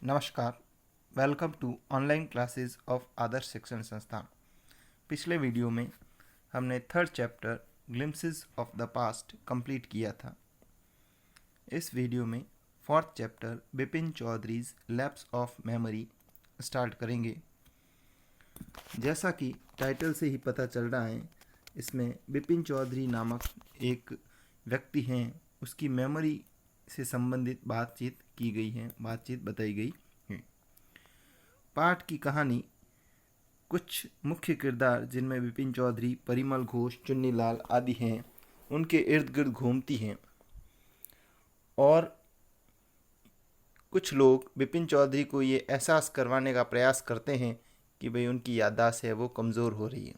नमस्कार। Welcome to online classes of Adarsh Shikshan Sansthan. पिछले video में हमने third chapter glimpses of the past complete किया था। इस वीडियो में fourth chapter Bipin Chaudharys lapse of memory start करेंगे। जैसा कि टाइटल से ही पता चल रहा है, इसमें बिपिन चौधरी नामक एक व्यक्ति हैं, उसकी मेमोरी से संबंधित बातचीत की गई है, बातचीत बताई गई है। पाठ की कहानी कुछ मुख्य किरदार जिनमें बिपिन चौधरी, परिमल घोष, चुन्नीलाल आदि हैं, उनके इर्द गिर्द घूमती हैं और कुछ लोग बिपिन चौधरी को ये एहसास करवाने का प्रयास करते हैं कि भाई उनकी याददाश्त है वो कमज़ोर हो रही है।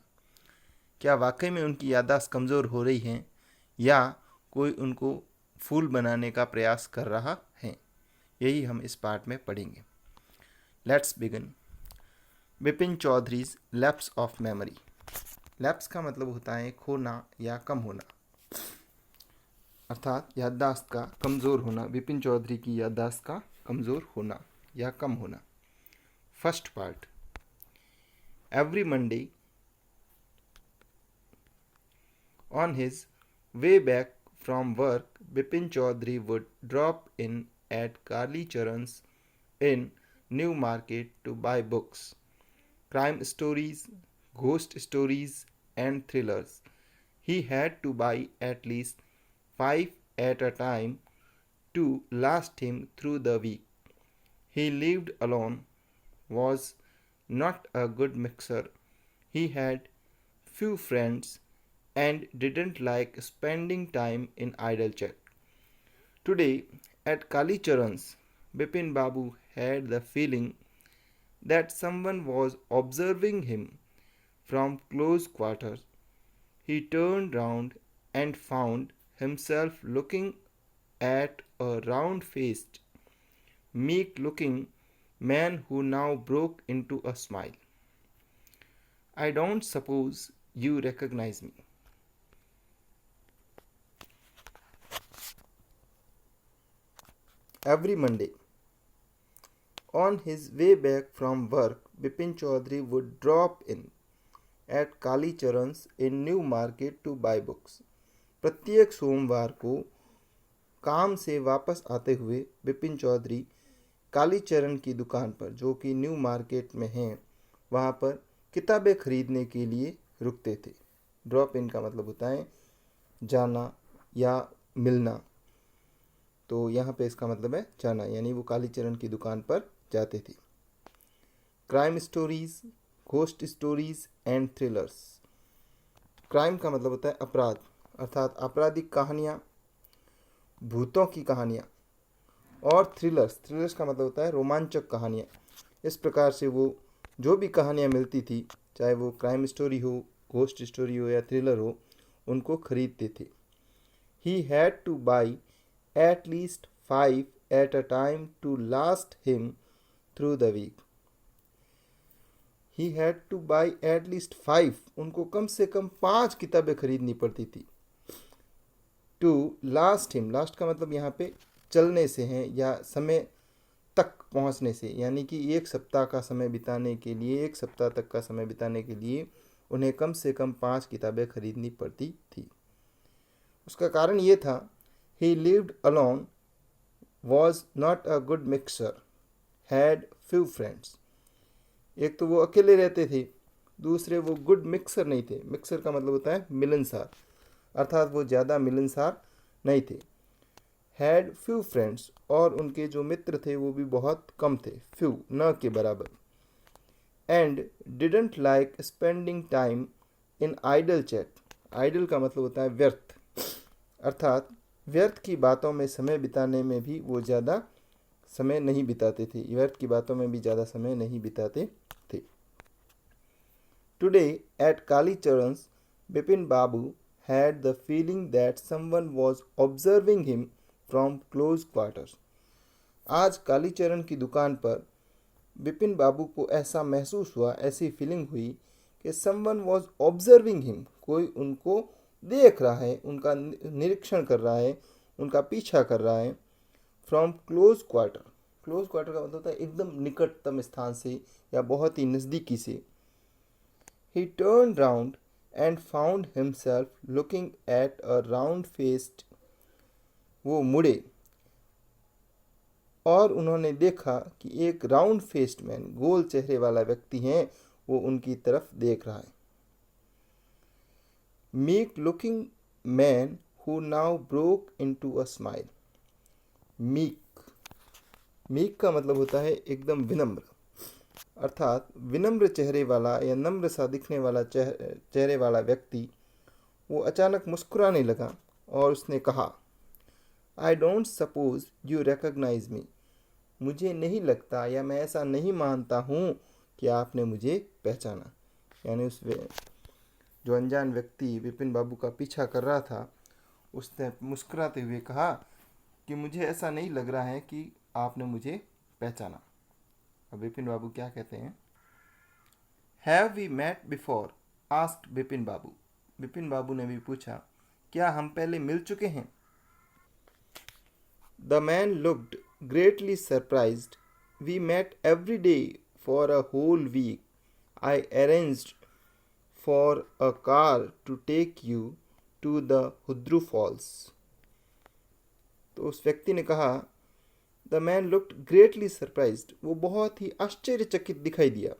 क्या वाकई में उनकी याददाश्त कमज़ोर हो रही है या कोई उनको फूल बनाने का प्रयास कर रहा है, यही हम इस पार्ट में पढ़ेंगे। Let's begin. Bipin Chaudharys lapse of memory. Lapse का मतलब होता है खोना या कम होना, अर्थात याददाश्त का कमज़ोर होना। बिपिन चौधरी की याददाश्त का कमज़ोर होना या कम होना। First part. Every Monday on his way back from work, Bipin Chaudhary would drop in at Kali Charan's in New Market to buy books, crime stories, ghost stories, and thrillers. He had to buy at least 5 at a time to last him through the week. He lived alone, was not a good mixer. He had few friends and didn't like spending time in idle chat. Today, at Kali Charan's, Bipin Babu had the feeling that someone was observing him from close quarters. He turned round and found himself looking at a round-faced, meek-looking man who now broke into a smile. I don't suppose you recognize me. Every Monday, on his way back from work, Bipin Chaudhary would drop in at Kali Charan's in New Market to buy books. प्रत्येक सोमवार को काम से वापस आते हुए बिपिन चौधरी काली चरण की दुकान पर, जो कि न्यू मार्केट में है, वहाँ पर किताबें खरीदने के लिए रुकते थे। ड्रॉप इन का मतलब होता है जाना या मिलना, तो यहाँ पे इसका मतलब है जाना, यानी वो काली चरण की दुकान पर जाते थे। Crime stories, ghost stories and thrillers. Crime का मतलब होता है अपराध, अर्थात आपराधिक कहानियाँ, भूतों की कहानियाँ। और थ्रिलर्स, थ्रिलर्स का मतलब होता है रोमांचक कहानियाँ। इस प्रकार से वो जो भी कहानियाँ मिलती थी, चाहे वो क्राइम स्टोरी हो, घोस्ट स्टोरी हो या थ्रिलर हो, उनको खरीदते थे। He had two by at least 5 at a time to last him through the week. He had to buy at least 5, उनको कम से कम 5 किताबें खरीदनी पड़ती थी। To last him, लास्ट का मतलब यहाँ पे चलने से है या समय तक पहुँचने से, यानी कि एक सप्ताह का समय बिताने के लिए, एक सप्ताह तक का समय बिताने के लिए उन्हें कम से कम 5 किताबें खरीदनी पड़ती थी। उसका कारण ये था, he lived alone, was not a good mixer, had few friends. एक तो वो अकेले रहते थे, दूसरे वो गुड मिक्सर नहीं थे। मिक्सर का मतलब होता है मिलनसार, अर्थात वो ज़्यादा मिलनसार नहीं थे। had few friends, और उनके जो मित्र थे वो भी बहुत कम थे, few न के बराबर। and didn't like spending time in idle chat. idle का मतलब होता है व्यर्थ, अर्थात व्यर्थ की बातों में समय बिताने में भी वो ज़्यादा समय नहीं बिताते थे, व्यर्थ की बातों में भी ज़्यादा समय नहीं बिताते थे। Today at Kali Charan's, Bipin Babu had the feeling that someone was observing him from close quarters. आज काली चरण की दुकान पर बिपिन बाबू को ऐसा महसूस हुआ, ऐसी फीलिंग हुई कि समवन वॉज ऑब्जर्विंग हिम, कोई उनको देख रहा है, उनका निरीक्षण कर रहा है, उनका पीछा कर रहा है। From close quarter, close quarter का मतलब होता है एकदम निकटतम स्थान से या बहुत ही नज़दीकी से। He turned round and found himself looking at a round-faced, वो मुड़े और उन्होंने देखा कि एक राउंड फेस्ड मैन, गोल चेहरे वाला व्यक्ति है, वो उनकी तरफ देख रहा है। Meek looking man who now broke into a smile. Meek, meek का मतलब होता है एकदम विनम्र, अर्थात विनम्र चेहरे वाला या नम्र सा दिखने वाला चेहरे वाला व्यक्ति वो अचानक मुस्कुराने लगा और उसने कहा, I don't suppose you recognise me. मुझे नहीं लगता या मैं ऐसा नहीं मानता हूँ कि आपने मुझे पहचाना। यानी उस जो अनजान व्यक्ति विपिन बाबू का पीछा कर रहा था, उसने मुस्कुराते हुए कहा कि मुझे ऐसा नहीं लग रहा है कि आपने मुझे पहचाना। अब विपिन बाबू क्या कहते हैं, have we met before, asked Vipin Babu. Vipin Babu ने भी पूछा, क्या हम पहले मिल चुके हैं? The man looked greatly surprised. We met every day for a whole week. I arranged for a car to take you to the Hudru falls. तो उस व्यक्ति ने कहा, the man looked greatly surprised, वो बहुत ही आश्चर्यचकित दिखाई दिया।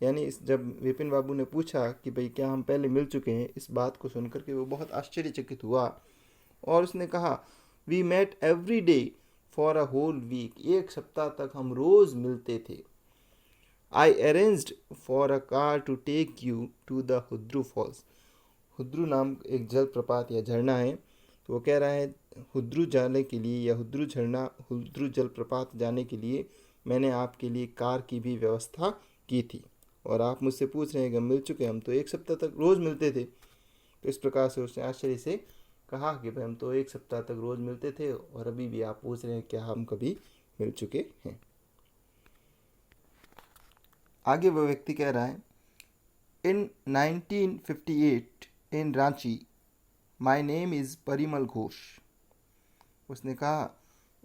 यानी जब विपिन बाबू ने पूछा कि भाई क्या हम पहले मिल चुके हैं, इस बात को सुनकर के वो बहुत आश्चर्यचकित हुआ और उसने कहा, we met every day for a whole week. एक सप्ताह तक हम रोज़ मिलते थे। I arranged for a car to take you to the Hudru falls. Hudru नाम एक जलप्रपात या झरना है, तो वो कह रहा है हुद्रू जाने के लिए या हुद्रू झरना, हुद्रू जलप्रपात जाने के लिए मैंने आपके लिए कार की भी व्यवस्था की थी। और आप मुझसे पूछ रहे हैं कि हम मिल चुके, हम तो एक सप्ताह तक रोज़ मिलते थे। तो इस प्रकार से उसने आश्चर्य से कहा कि भाई हम तो एक सप्ताह तक रोज़ मिलते थे और अभी भी आप पूछ रहे हैं क्या हम कभी मिल चुके हैं। आगे वह व्यक्ति कह रहा है, in 1958 in Ranchi my name is Parimal Ghosh. उसने कहा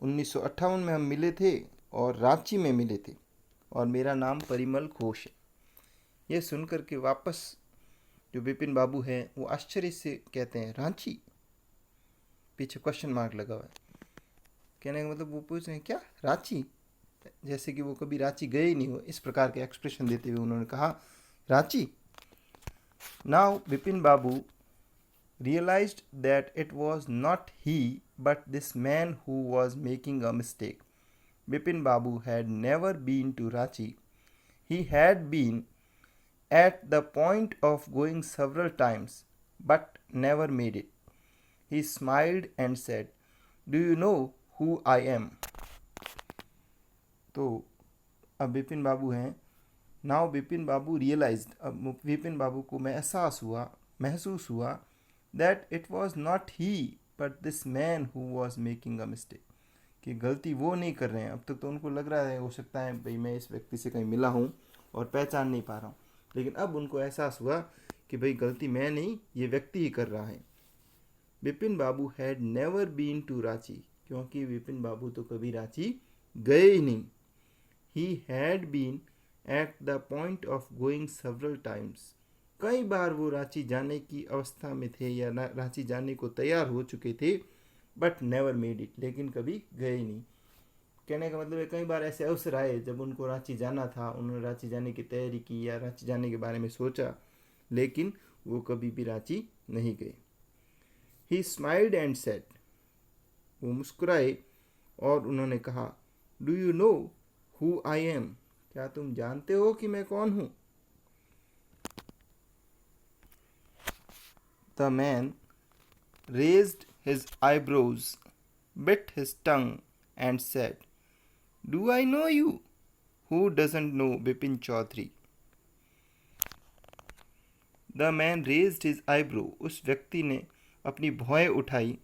1958 में हम मिले थे और रांची में मिले थे और मेरा नाम परिमल घोष है। यह सुनकर के वापस जो विपिन बाबू हैं वो आश्चर्य से कहते हैं, रांची? पीछे क्वेश्चन मार्क लगा हुआ है। कहने का मतलब वो पूछ रहे हैं क्या रांची, जैसे कि वो कभी रांची गए ही नहीं हो, इस प्रकार के एक्सप्रेशन देते हुए उन्होंने कहा Ranchi. Now Vipin Babu realized that it was not he but this man who was making a mistake. Bipin Babu had never been to Ranchi. He had been at the point of going several times but never made it. He smiled and said, "Do you know who I am?" तो अब विपिन बाबू हैं, now Vipin बाबू realised, अब विपिन बाबू को एहसास हुआ, महसूस हुआ that it was not he but this man who was making a mistake, कि गलती वो नहीं कर रहे हैं। अब तक तो उनको लग रहा है हो सकता है भाई मैं इस व्यक्ति से कहीं मिला हूँ और पहचान नहीं पा रहा हूँ, लेकिन अब उनको एहसास हुआ कि भाई गलती मैं नहीं, ये व्यक्ति ही कर रहा है। Vipin Babu had never been to Ranchi, क्योंकि विपिन बाबू तो कभी रांची गए ही नहीं। He had been at the point of going several times, कई बार वो रांची जाने की अवस्था में थे या रांची जाने को तैयार हो चुके थे, बट नेवर मेड इट, लेकिन कभी गए ही नहीं। कहने का मतलब है कई बार ऐसे अवसर आए जब उनको रांची जाना था, उन्होंने रांची जाने की तैयारी की या रांची जाने के बारे में सोचा, लेकिन वो कभी भी रांची नहीं गए। ही स्माइल्ड एंड सेड, वो मुस्कुराए और उन्होंने कहा, do you know who I am, क्या तुम जानते हो कि मैं कौन हूँ? The man raised his eyebrows, bit his tongue, and said, "Do I know you? Who doesn't know Bipin Chaudhary?" The man raised his eyebrow, उस व्यक्ति ने अपनी भौएं उठाई,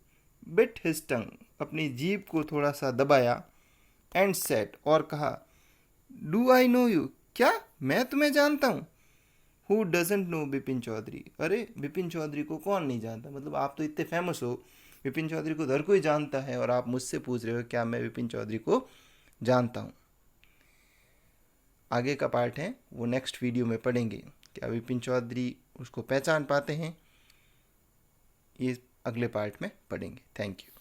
bit his tongue, अपनी जीभ को थोड़ा सा दबाया, and said, और कहा, Do I know you? क्या मैं तुम्हें जानता हूँ? Who doesn't know Bipin Chaudhary? अरे बिपिन चौधरी को कौन नहीं जानता, मतलब आप तो इतने फेमस हो, बिपिन चौधरी को हर कोई जानता है और आप मुझसे पूछ रहे हो क्या मैं बिपिन चौधरी को जानता हूँ। आगे का पार्ट है वो नेक्स्ट वीडियो में पढ़ेंगे। क्या विपिन चौधरी उसको पहचान पाते हैं, ये अगले पार्ट में पढ़ेंगे। Thank you.